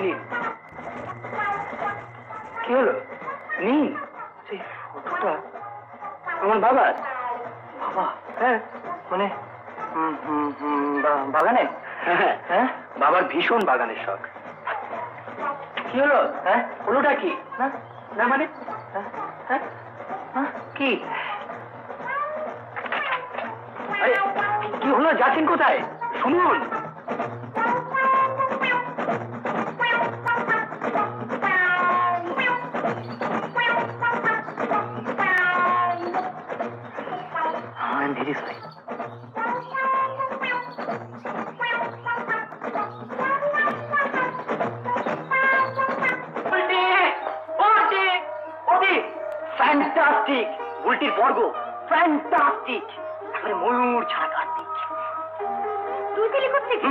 দিন। কি হলো? নিন সেই ফটোটা আমার বাবার। বাবা? হ্যাঁ, মানে বাগানে। হ্যাঁ হ্যাঁ, বাবার ভীষণ বাগানের শখ। কি হলো? হ্যাঁ, হলোটা কি? না না মানে কি? আরে কি হলো? যাচ্ছেন কোথায়? শুনুন। I'm very sorry. ফ্যান্টাস্টিক! বুলটির বর্গ ফ্যান্টাস্টিক, একেবারে ময়ূর ছাড়া কার্তিক। তুই গেলি কোথেকে?